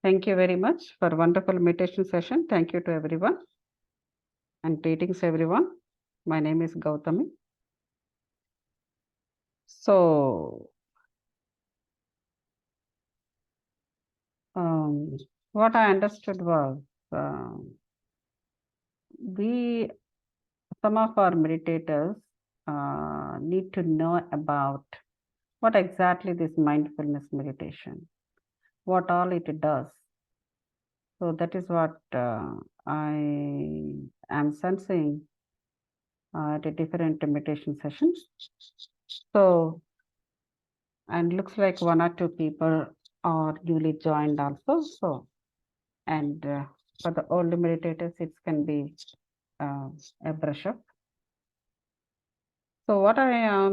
Thank you very much for a wonderful meditation session. Thank you to everyone and greetings everyone. My name is Gautami. So, what I understood was we, some of our meditators need to know about what exactly this mindfulness meditation, what all it does. So that is what I am sensing at the different meditation sessions. So, and looks like one or two people are newly joined also. So, and for the old meditators, it can be a brush up. So, what I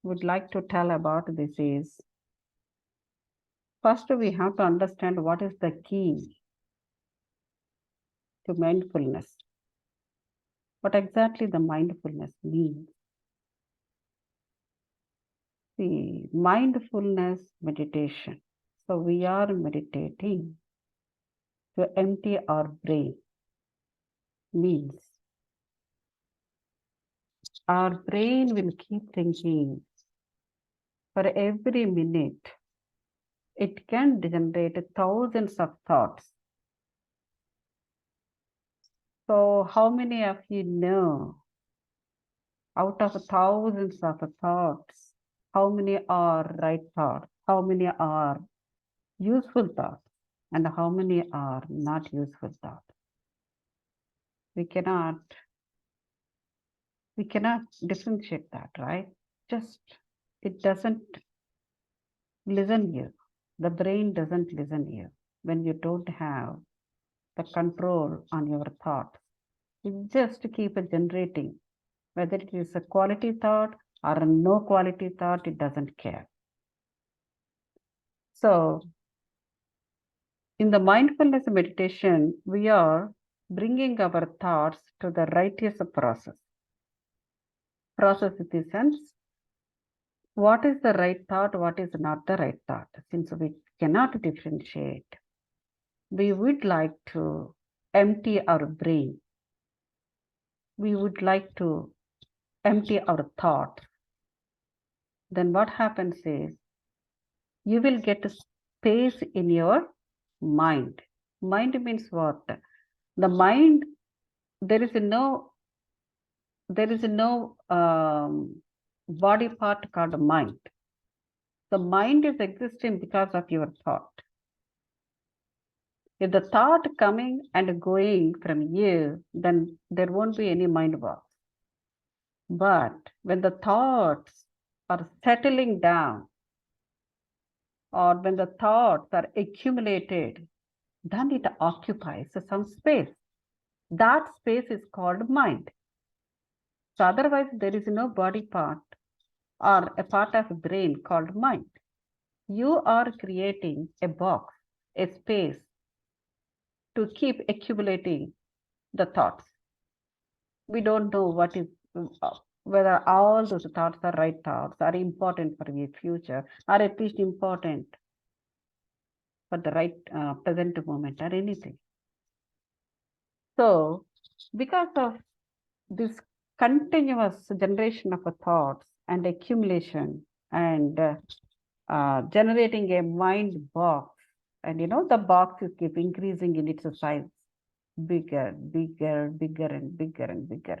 would like to tell about this is first we have to understand what is the key to mindfulness. What exactly the mindfulness means. The mindfulness meditation. So we are meditating to empty our brain. Means our brain will keep thinking for every minute. It can generate thousands of thoughts. So how many of you know out of thousands of thoughts, how many are right thoughts? How many are useful thoughts? And how many are not useful thoughts? We cannot differentiate that, right? Just it doesn't listen you. The brain doesn't listen you when you don't have the control on your thoughts. It just keep generating, whether it is a quality thought or a no quality thought, it doesn't care. So in the mindfulness meditation, we are bringing our thoughts to the righteous process. Process in the sense, what is the right thought, what is not the right thought? Since we cannot differentiate, we would like to empty our brain. We would like to empty our thought. Then what happens is you will get a space in your mind. Mind means what? The mind, there is no body part called mind. The mind is existing because of your thought. If the thought coming and going from you, then there won't be any mind work. But when the thoughts are settling down, or when the thoughts are accumulated, then it occupies some space. That space is called mind. So otherwise, there is no body part or a part of brain called mind. You are creating a box, a space to keep accumulating the thoughts. We don't know what is whether all those thoughts are right thoughts, are important for your future, or at least important for the right present moment or anything. So, because of this continuous generation of thoughts and accumulation and generating a mind box, and the box is keep increasing in its size, bigger, bigger, bigger, and bigger and bigger.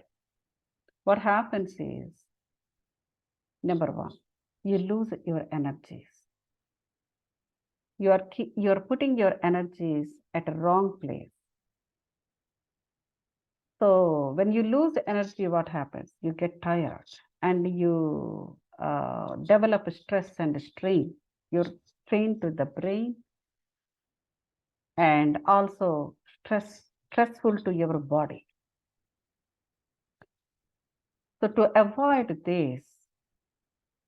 What happens is, number one, you lose your energies. You are putting your energies at a wrong place. So when you lose energy, what happens? You get tired and you develop stress and strain. You're strained to the brain and also stressful to your body. So to avoid this,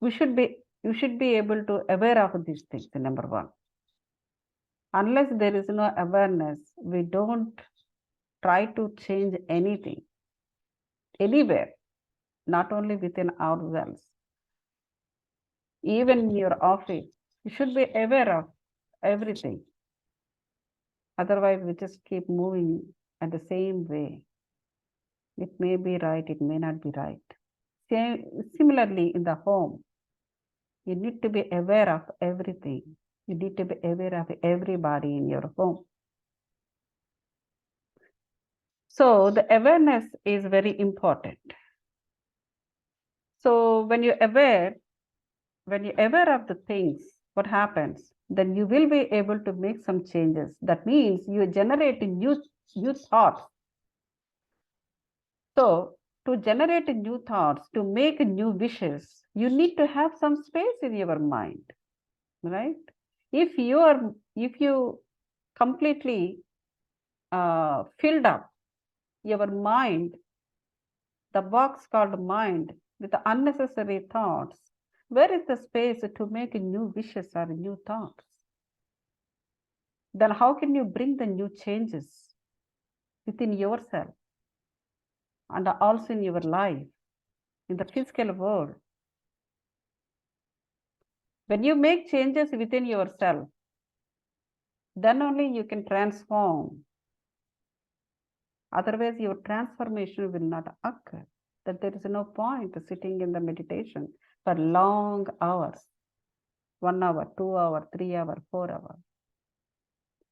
you should be able to aware of these things, number one. Unless there is no awareness, we don't try to change anything, anywhere, not only within ourselves. Even in your office, you should be aware of everything. Otherwise, we just keep moving at the same way. It may be right, it may not be right. Similarly, in the home, you need to be aware of everything. You need to be aware of everybody in your home. So the awareness is very important. So when you're aware of the things, what happens, then you will be able to make some changes. That means you generate new thoughts. So to generate new thoughts, to make new wishes, you need to have some space in your mind, right? If you completely filled up your mind, the box called mind, with unnecessary thoughts, where is the space to make new wishes or new thoughts? Then how can you bring the new changes within yourself and also in your life, in the physical world? When you make changes within yourself, then only you can transform. Otherwise, your transformation will not occur. That there is no point sitting in the meditation for long hours, 1 hour, 2 hour, 3 hour, 4 hour.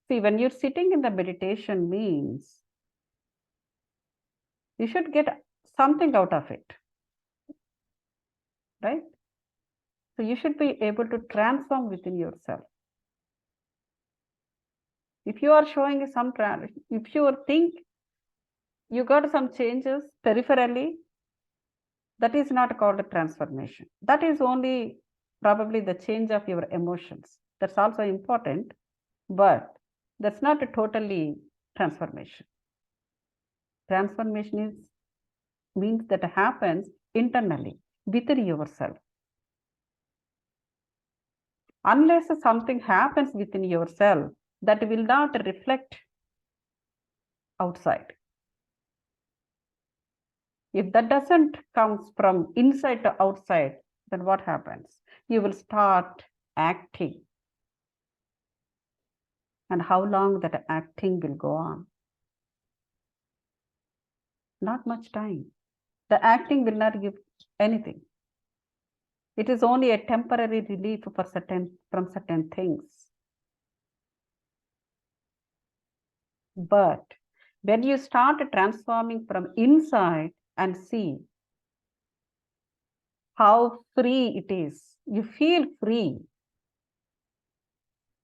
See, when you're sitting in the meditation means you should get something out of it, right? So you should be able to transform within yourself. If you are showing some, if you think you got some changes peripherally, that is not called a transformation. That is only probably the change of your emotions. That's also important, but that's not a totally transformation. Transformation means that happens internally within yourself. Unless something happens within yourself, that will not reflect outside. If that doesn't come from inside to outside, then what happens? You will start acting. And how long that acting will go on? Not much time. The acting will not give anything. It is only a temporary relief from certain things. But when you start transforming from inside and see how free it is, you feel free.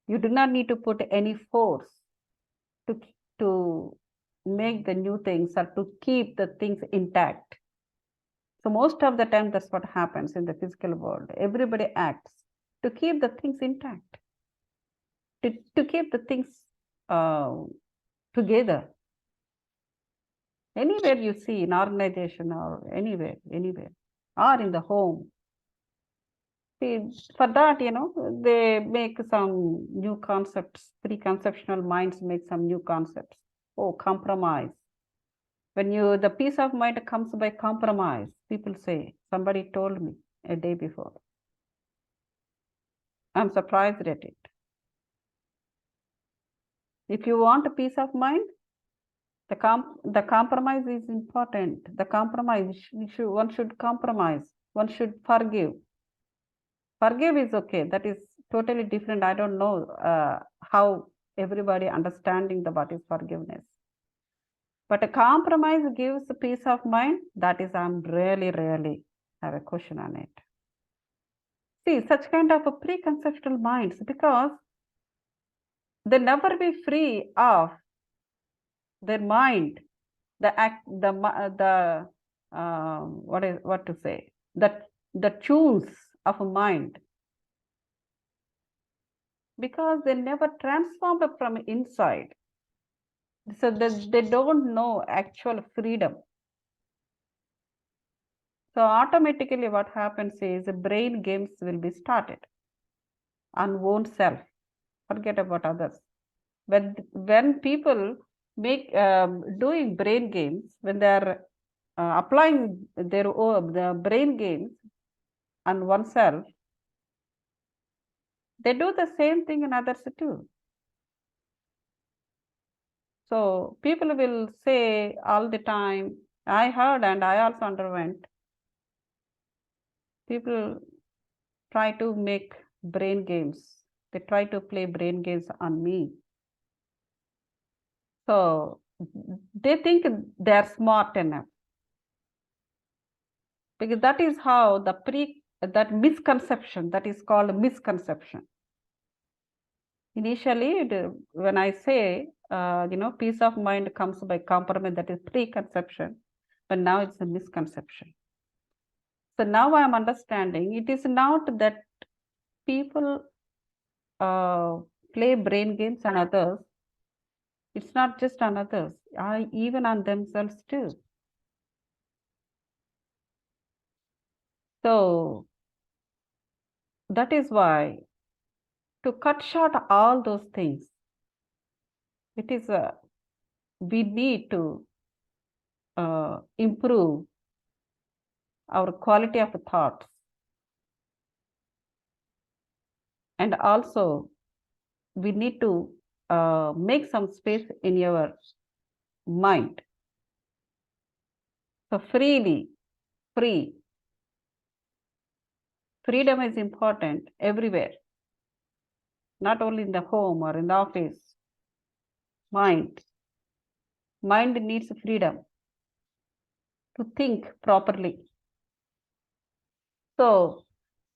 You do not need to put any force to make the new things or to keep the things intact. So most of the time, that's what happens in the physical world. Everybody acts to keep the things intact, to keep the things together. Anywhere you see, in organization or anywhere, or in the home. See, for that, they make some new concepts, preconceptional minds make some new concepts. Oh, compromise. When the peace of mind comes by compromise, people say, somebody told me a day before. I'm surprised at it. If you want a peace of mind, the compromise is important. The compromise, one should compromise. One should forgive. Forgive is okay. That is totally different. I don't know how everybody understanding what is forgiveness. But a compromise gives a peace of mind. That is, I'm really have a question on it. See, such kind of a preconceptual minds, because they never be free of their mind, what to say, the tunes of a mind, because they never transformed from inside. So they don't know actual freedom. So automatically what happens is brain games will be started on own self. Forget about others. When people make doing brain games, when they are applying the brain games on oneself, they do the same thing in others too. So people will say all the time, I heard and I also underwent, people try to make brain games. They try to play brain games on me. So they think they're smart enough, because that is how that misconception, that is called a misconception. Initially, when I say, peace of mind comes by compromise, that is preconception, but now it's a misconception. So now I am understanding it is not that people play brain games on others. It's not just on others, even on themselves too. So that is why, to cut short all those things, it is we need to improve our quality of thoughts, and also we need to make some space in your mind. So free. Freedom is important everywhere, not only in the home or in the office. Mind needs freedom to think properly. So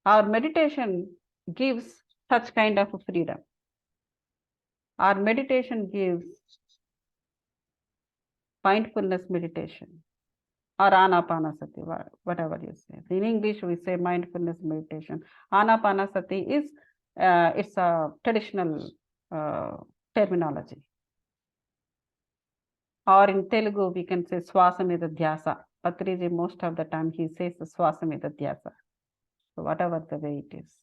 our meditation gives such kind of freedom. Our meditation gives mindfulness meditation or anapanasati, whatever you say. In English, we say mindfulness meditation. Anapanasati is it's a traditional terminology. Or in Telugu, we can say swasamita dhyasa. Patriji, most of the time, he says swasamita dhyasa. So whatever the way it is,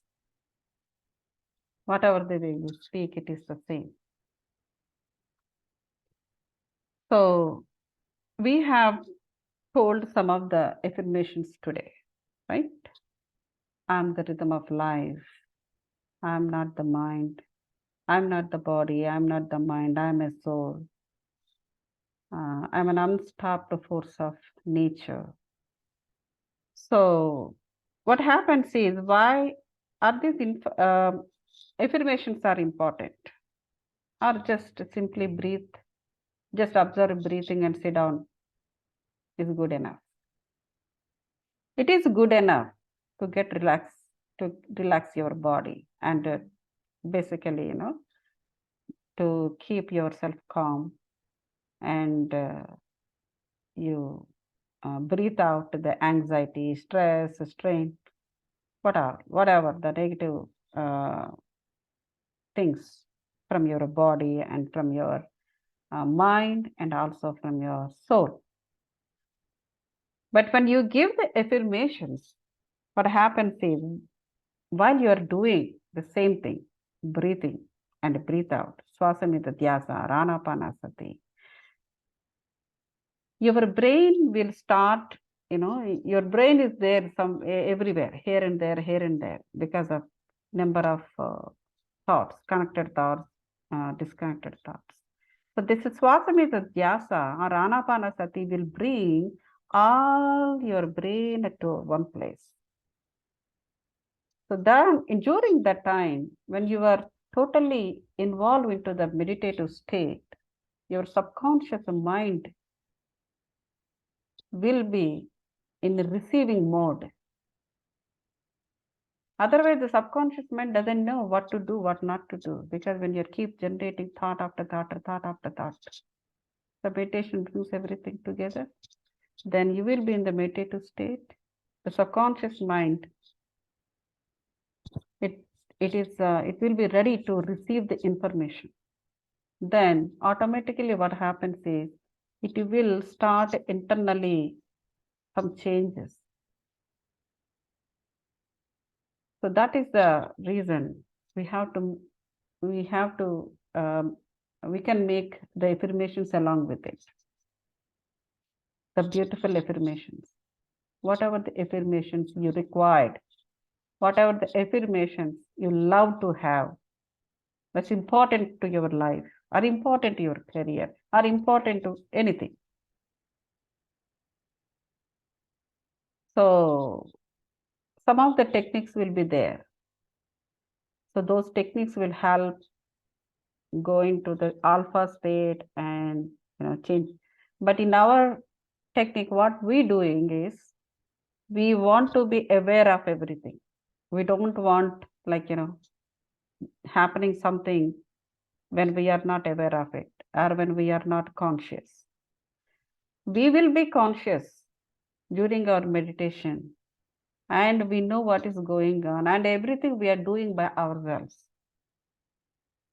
whatever the way you speak, it is the same. So we have told some of the affirmations today, right? I'm the rhythm of life. I'm not the mind. I'm not the body. I'm not the mind. I'm a soul. I'm an unstopped force of nature. So what happens is, why are these affirmations are important? Or just simply breathe, just observe breathing and sit down is good enough? It is good enough to get relaxed, to relax your body, and basically, to keep yourself calm, and you breathe out the anxiety, stress, strain, whatever the negative things from your body and from your mind and also from your soul. But when you give the affirmations, what happens is, while you are doing the same thing, breathing and breathe out, swasamita dhyasa, anapanasati, your brain will start, your brain is there everywhere, here and there, because of number of thoughts, connected thoughts, disconnected thoughts. So this swasamita dhyasa or anapanasati will bring all your brain to one place. So then, during that time, when you are totally involved into the meditative state, your subconscious mind will be in the receiving mode. Otherwise, the subconscious mind doesn't know what to do, what not to do, because when you keep generating thought after thought, the meditation brings everything together. Then you will be in the meditative state. The subconscious mind, it will be ready to receive the information. Then automatically what happens is, it will start internally some changes. So that is the reason we can make the affirmations along with it. The beautiful affirmations, whatever the affirmations you required, whatever the affirmations you love to have, that's important to your life, or important to your career, or important to anything. So some of the techniques will be there. So those techniques will help go into the alpha state and change. But in our technique, what we doing is we want to be aware of everything. We don't want happening something when we are not aware of it or when we are not conscious. We will be conscious during our meditation and we know what is going on and everything we are doing by ourselves.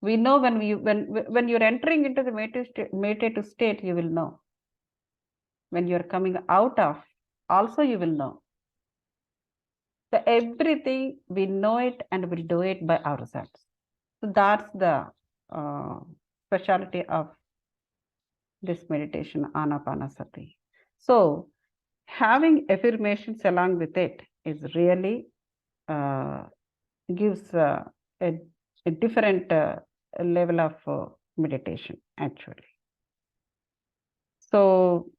We know when you're entering into the meditative state, you will know. When you're coming out of, also you will know. So everything we know it and we'll do it by ourselves. So that's the specialty of this meditation, Anapanasati. So having affirmations along with it is really gives a different level of meditation actually. So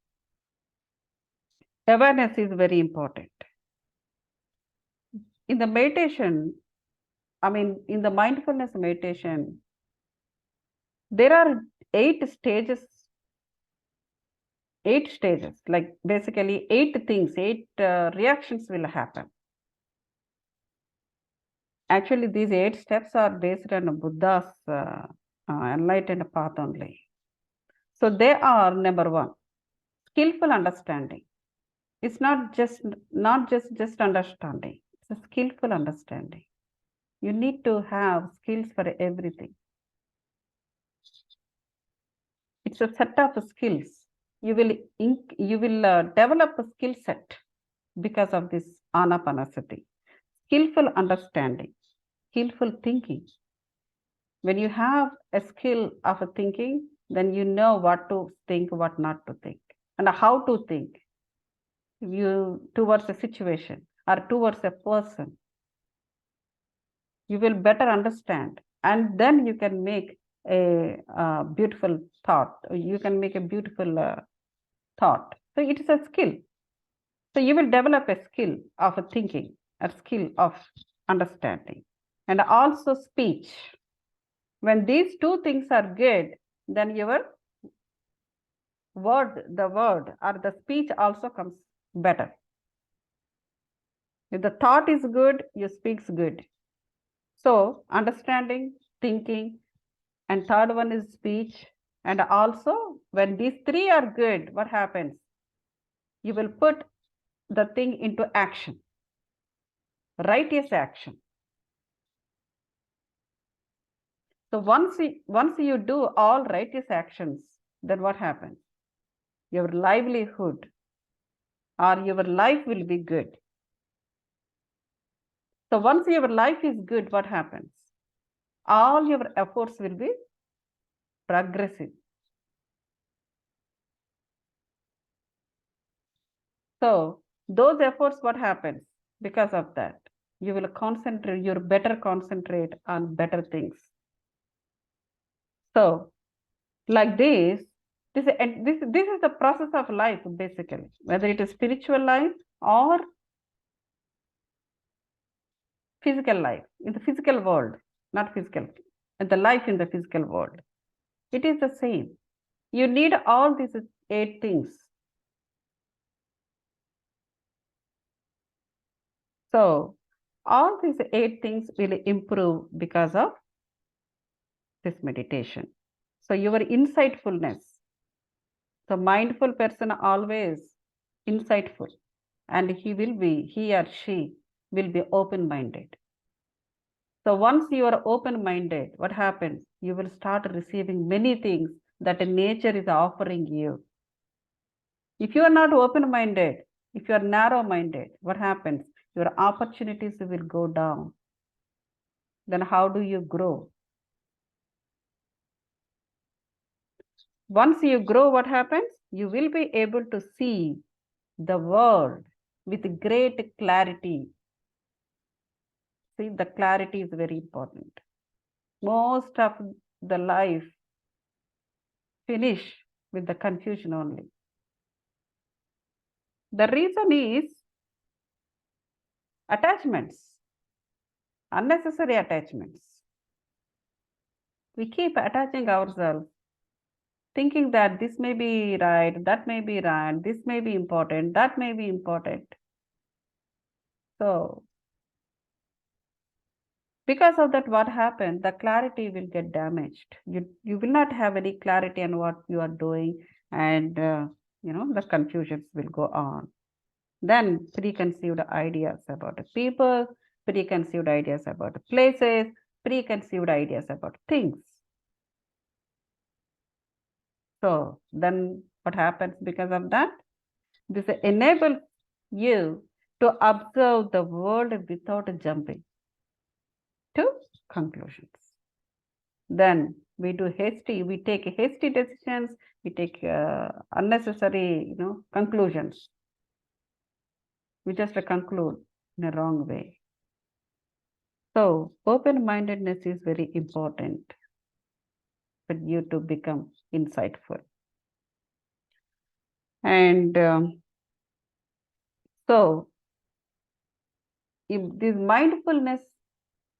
awareness is very important. In the meditation, in the mindfulness meditation, there are 8 stages, like basically 8 things, 8 reactions will happen. Actually, these 8 steps are based on Buddha's enlightened path only. So they are number 1, skillful understanding. It's not just understanding. It's a skillful understanding. You need to have skills for everything. It's a set of skills. You will develop a skill set because of this Anapanasati. Skillful understanding, skillful thinking. When you have a skill of thinking, then you know what to think, what not to think, and how to think you towards a situation or towards a person. You will better understand, and then you can make a beautiful thought. You can make a beautiful thought. So it is a skill. So you will develop a skill of thinking, a skill of understanding, and also speech. When these 2 things are good, then your the word or the speech also comes better. If the thought is good, your speaks good. So understanding, thinking, and third one is speech. And also when these 3 are good, what happens? You will put the thing into action, righteous action. So once you do all righteous actions, then what happens? Your livelihood or your life will be good. So once your life is good, what happens? All your efforts will be progressive. So those efforts, what happens? Because of that, you will concentrate, you'll better concentrate on better things. So like this is the process of life, basically, whether it is spiritual life or physical life, in the physical world, not physical, in the life in the physical world. It is the same. You need all these 8 things. So all these 8 things will improve because of this meditation. So your insightfulness. The mindful person always insightful, and he or she will be open-minded. So once you are open-minded, what happens? You will start receiving many things that nature is offering you. If you are not open-minded, if you are narrow-minded, what happens? Your opportunities will go down. Then how do you grow? Once you grow, what happens? You will be able to see the world with great clarity. See, the clarity is very important. Most of the life finish with the confusion only. The reason is attachments, unnecessary attachments. We keep attaching ourselves, thinking that this may be right, that may be right, this may be important, that may be important. So, because of that, what happened? The clarity will get damaged. You will not have any clarity on what you are doing, and the confusions will go on. Then preconceived ideas about the people, preconceived ideas about the places, preconceived ideas about things. So then what happens because of that? This enables you to observe the world without jumping to conclusions. Then we take hasty decisions, we take unnecessary, conclusions. We just conclude in a wrong way. So open-mindedness is very important for you to become insightful. And so if this mindfulness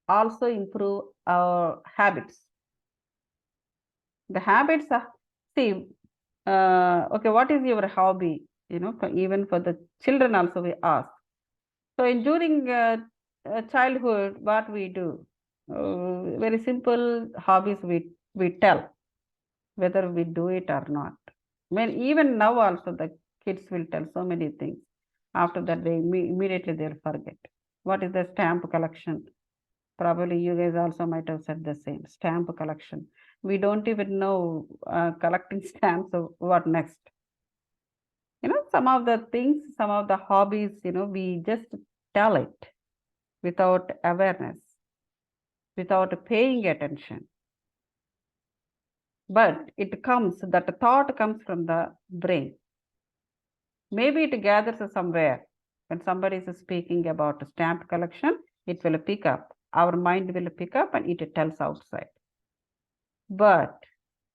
also improve our habits. The habits are, see, okay, what is your hobby? Even for the children also we ask. So during childhood, what we do? Very simple hobbies we tell, whether we do it or not. Even now also the kids will tell so many things. After that, immediately they'll forget. What is the stamp collection? Probably you guys also might have said the same. Stamp collection. We don't even know collecting stamps. So what next? Some of the things, some of the hobbies, we just tell it without awareness, without paying attention. But that thought comes from the brain. Maybe it gathers somewhere. When somebody is speaking about stamp collection, it will pick up. Our mind will pick up and it tells outside. But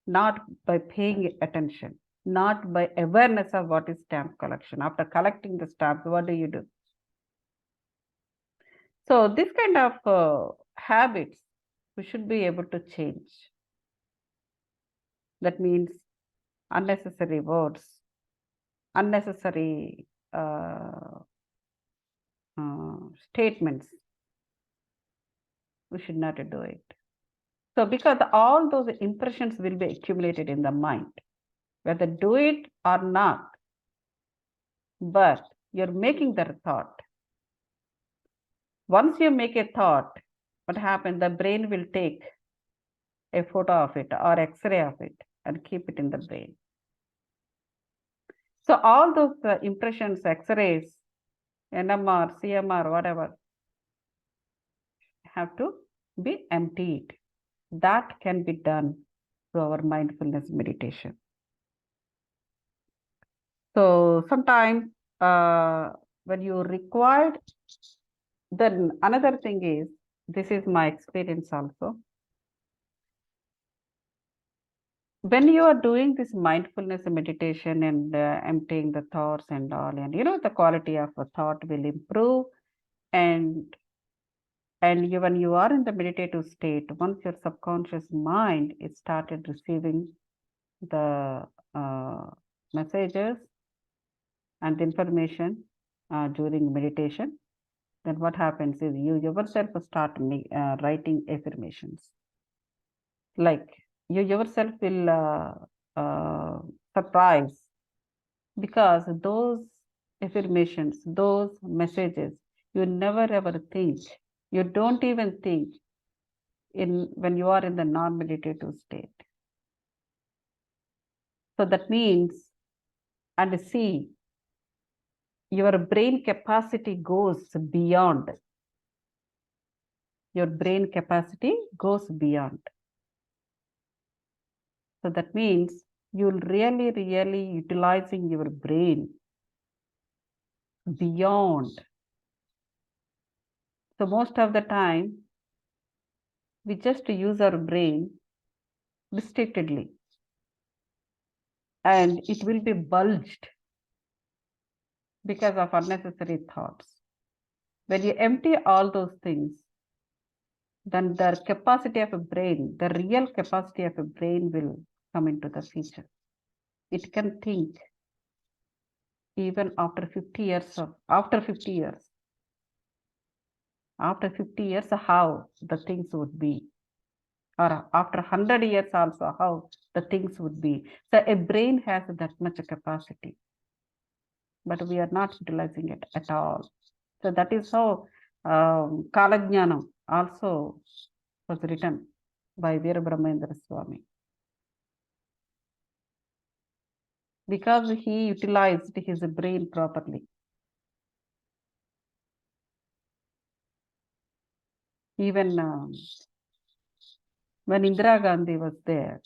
not by paying attention, not by awareness of what is stamp collection. After collecting the stamps, what do? So this kind of habits, we should be able to change. That means unnecessary words, unnecessary statements. We should not do it. So because all those impressions will be accumulated in the mind, whether do it or not, but you're making that thought. Once you make a thought, what happens? The brain will take a photo of it or X-ray of it and keep it in the brain. So all those impressions, X-rays, NMR, CMR, whatever, have to be emptied. That can be done through our mindfulness meditation. So sometimes when you required, then another thing is, this is my experience also. When you are doing this mindfulness meditation and emptying the thoughts and all, and the quality of a thought will improve, and when you are in the meditative state, once your subconscious mind is started receiving the messages and information during meditation, then what happens is you yourself start writing affirmations. Like you yourself will surprise, because those affirmations, those messages, you never ever think, you don't even think when you are in the non-meditative state. So that means, and see, your brain capacity goes beyond. Your brain capacity goes beyond. So that means you'll really utilizing your brain beyond. So most of the time, we just use our brain restrictedly. and it will be bulged because of unnecessary thoughts. When you empty all those things, then the capacity of a brain, the real capacity of a brain will come into the feature. It can think even after 50 years after 50 years. After 50 years, how the things would be. Or after 100 years also, how the things would be. So a brain has that much capacity, but we are not utilizing it at all. So that is how Kalajnanam also was written by Veerabrahmendra Swami. Because he utilized his brain properly. Even when Indira Gandhi was there,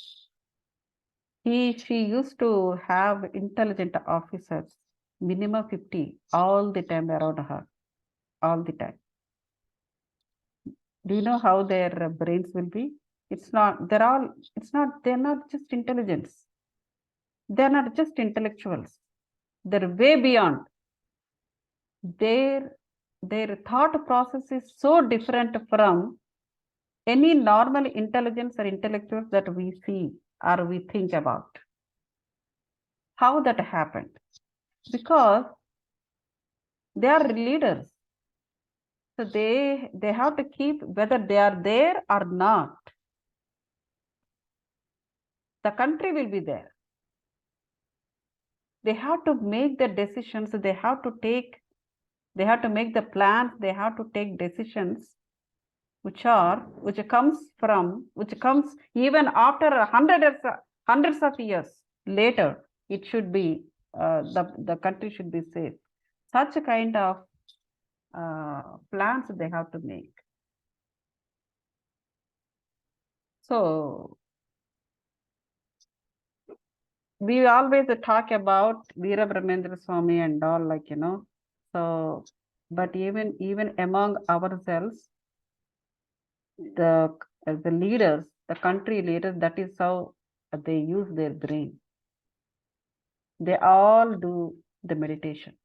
she used to have intelligent officers, minimum 50, all the time around her, all the time. Do you know how their brains will be? They're not just intelligence. They're not just intellectuals. They're way beyond. Their thought process is so different from any normal intelligence or intellectuals that we see or we think about. How that happened? Because they are leaders. So they have to keep, whether they are there or not, the country will be there. They have to make the decisions, they have to make the plans, they have to take decisions which comes even after hundreds of years later. It should be the country should be safe. Such a kind of plans they have to make. So we always talk about Veerabrahmendra Swami and all, like, so, but even among ourselves, the leaders, the country leaders, that is how they use their brain. They all do the meditation.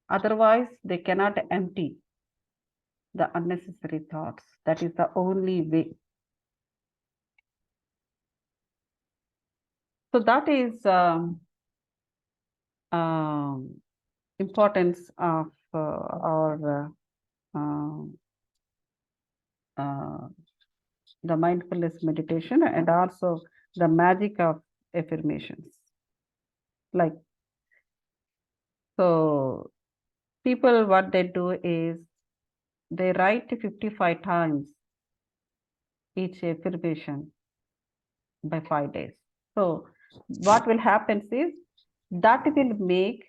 Otherwise, they cannot empty the unnecessary thoughts. That is the only way. So that is importance of our the mindfulness meditation, and also the magic of affirmations. Like, so people, what they do is they write 55 times each affirmation by 5 days. So what will happen is that will make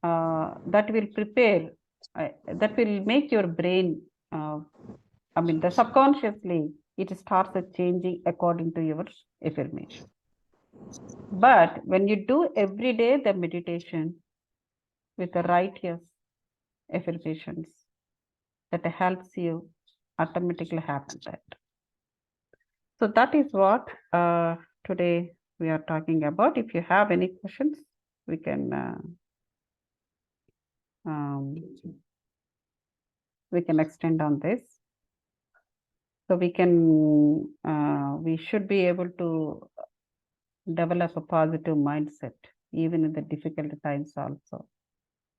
that will prepare that will make your brain the subconsciously it starts changing according to your affirmation. But when you do every day the meditation with the righteous affirmations, that helps you automatically happen that. So that is what today we are talking about. If you have any questions, we can extend on this. So we should be able to develop a positive mindset even in the difficult times also.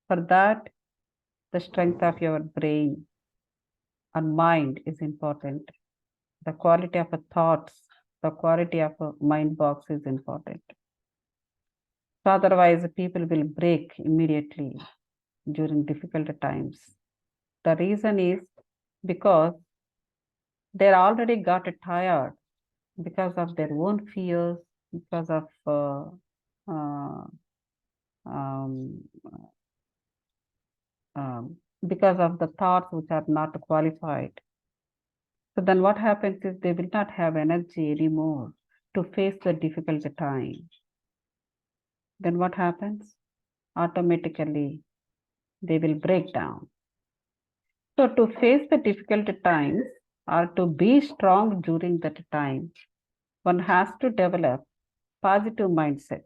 For that, the strength of your brain and mind is important. The quality of thoughts, the quality of a mind box is important. So otherwise, people will break immediately during difficult times. The reason is because they already got tired because of their own fears, because of because of the thoughts which are not qualified. So then what happens is they will not have energy anymore to face the difficult time. Then what happens? Automatically, they will break down. So to face the difficult times or to be strong during that time, one has to develop positive mindset.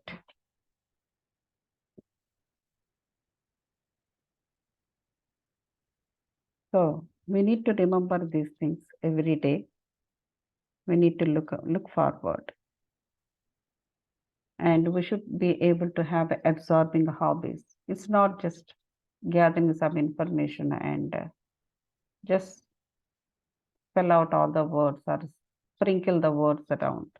So we need to remember these things every day. We need to look forward. And we should be able to have absorbing hobbies. It's not just gathering some information and just spell out all the words or sprinkle the words around.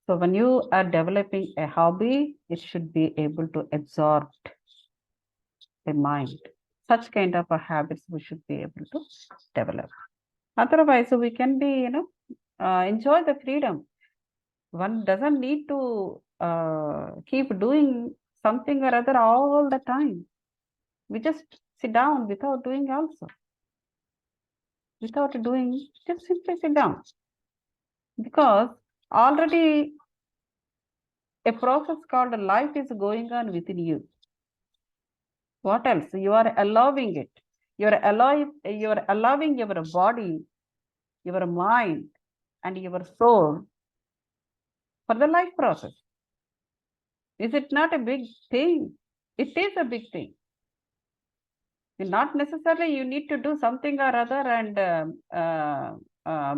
So when you are developing a hobby, it should be able to absorb the mind. Such kind of a habits we should be able to develop. Otherwise, we can be, enjoy the freedom. One doesn't need to keep doing something or other all the time. We just sit down without doing also. Without doing, just simply sit down. Because already a process called life is going on within you. What else? You are allowing it. You are allowing your body, your mind, and your soul for the life process. Is it not a big thing? It is a big thing. Not necessarily you need to do something or other and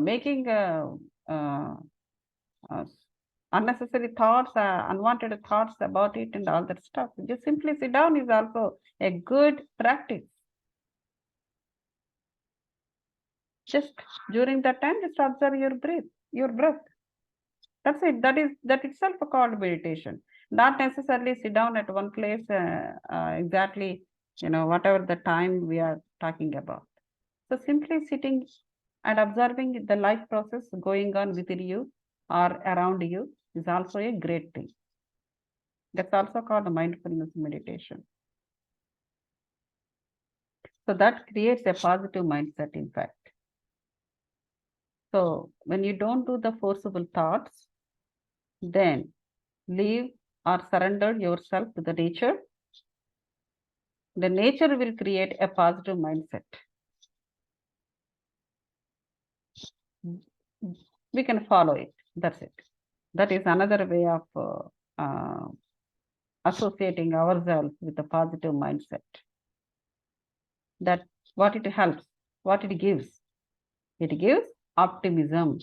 making unnecessary thoughts, unwanted thoughts about it and all that stuff. Just simply sit down is also a good practice. Just during that time, just observe your breath. That's it. That itself called meditation. Not necessarily sit down at one place exactly, whatever the time we are talking about. So simply sitting and observing the life process going on within you or around you is also a great thing. That's also called mindfulness meditation. So that creates a positive mindset, in fact. So when you don't do the forcible thoughts, then leave or surrender yourself to the nature. The nature will create a positive mindset. We can follow it. That's it. That is another way of associating ourselves with a positive mindset. That what it helps, what it gives. It gives optimism.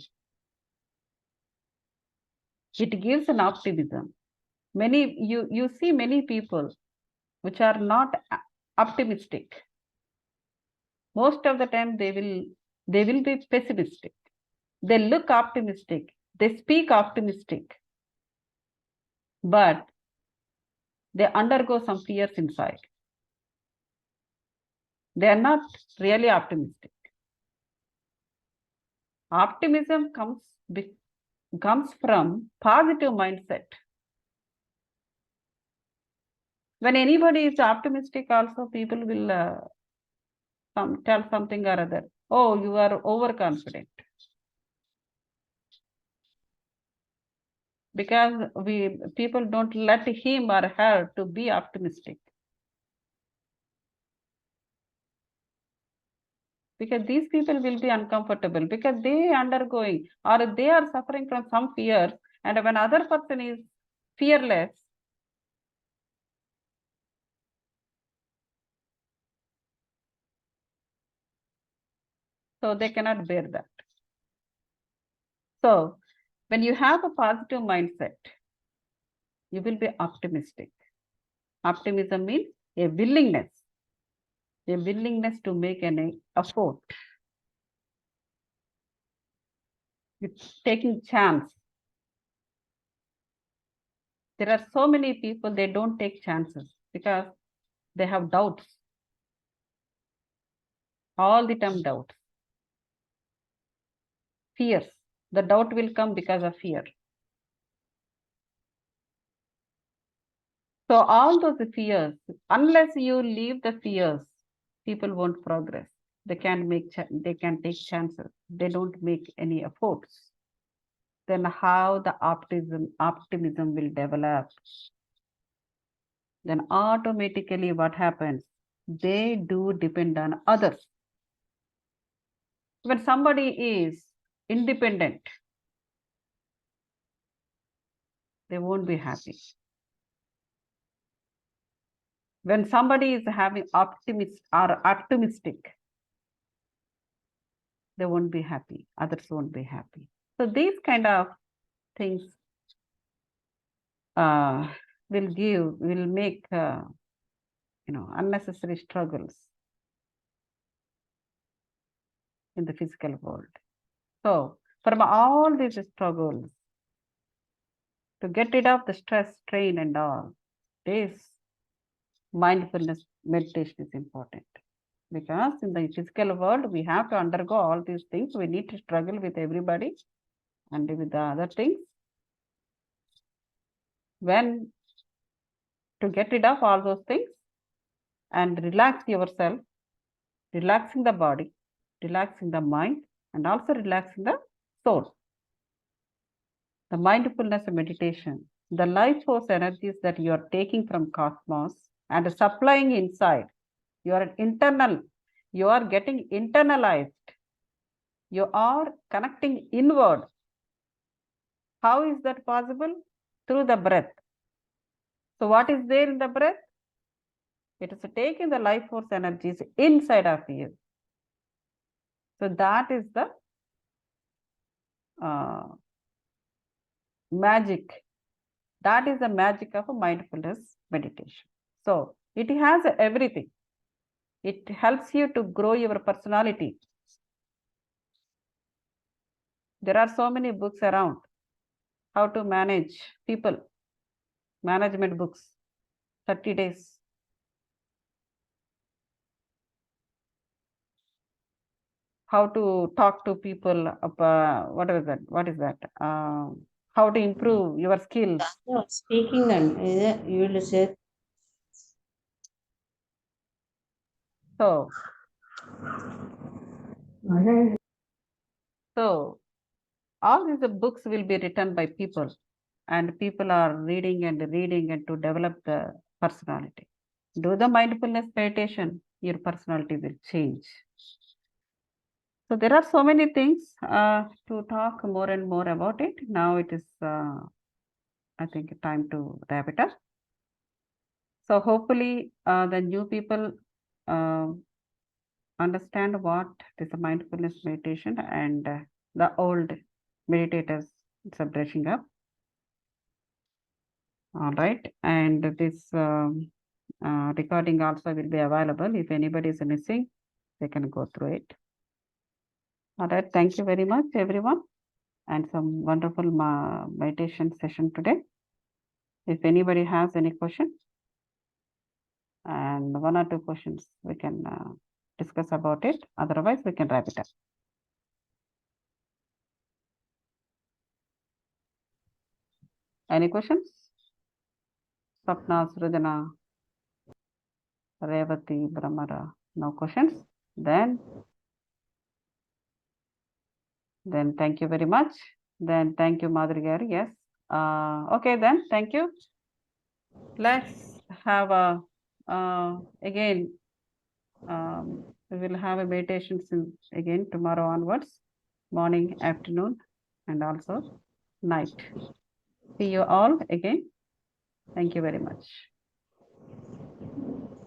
It gives an optimism. You see many people which are not optimistic. Most of the time they will be pessimistic. They look optimistic. They speak optimistic. But they undergo some fears inside. They are not really optimistic. Optimism comes from positive mindset. When anybody is optimistic, also people will tell something or other. Oh, you are overconfident. Because people don't let him or her to be optimistic. Because these people will be uncomfortable because they undergoing or they are suffering from some fear, and when other person is fearless, so they cannot bear that. So when you have a positive mindset, you will be optimistic. Optimism means a willingness to make an effort. It's taking chance. There are so many people, they don't take chances because they have doubts. All the time doubts. Fears. The doubt will come because of fear. So all those fears, unless you leave the fears, people won't progress. They can take chances. They don't make any efforts. Then how the optimism will develop? Then automatically what happens? They do depend on others. When somebody is independent, they won't be happy. When somebody is having optimistic, they won't be happy. Others won't be happy. So these kind of things will make unnecessary struggles in the physical world. So from all these struggles, to get rid of the stress, strain, and all, this mindfulness meditation is important. Because in the physical world, we have to undergo all these things. We need to struggle with everybody and with the other things. When to get rid of all those things and relax yourself, relaxing the body, relaxing the mind, and also relaxing the soul. The mindfulness meditation, the life force energies that you are taking from cosmos and supplying inside, you are getting internalized. You are connecting inward. How is that possible? Through the breath. So what is there in the breath? It is taking the life force energies inside of you. So that is the magic. That is the magic of a mindfulness meditation. So it has everything. It helps you to grow your personality. There are so many books around. How to manage people. Management books. 30 days. How to talk to people. What is that? What is that? How to improve your skills. No, speaking and you will say. So all these books will be written by people, and people are reading and to develop the personality. Do the mindfulness meditation, your personality will change. So there are so many things to talk more and more about it. Now it is, I think, time to wrap it up. So hopefully the new people uh, understand what is a mindfulness meditation, and the old meditators, it's a brushing up. All right. And this recording also will be available. If anybody is missing, they can go through it. All right. Thank you very much, everyone. And some wonderful meditation session today. If anybody has any question, and one or two questions, we can discuss about it. Otherwise, we can wrap it up. Any questions? Sapna, Srujana, Revati, Brahmara. No questions? Then thank you very much. Then thank you, Madhuri. Yes. Okay, then thank you. Let's have a again. We will have a meditation again tomorrow onwards, morning, afternoon, and also night. See you all again. Thank you very much.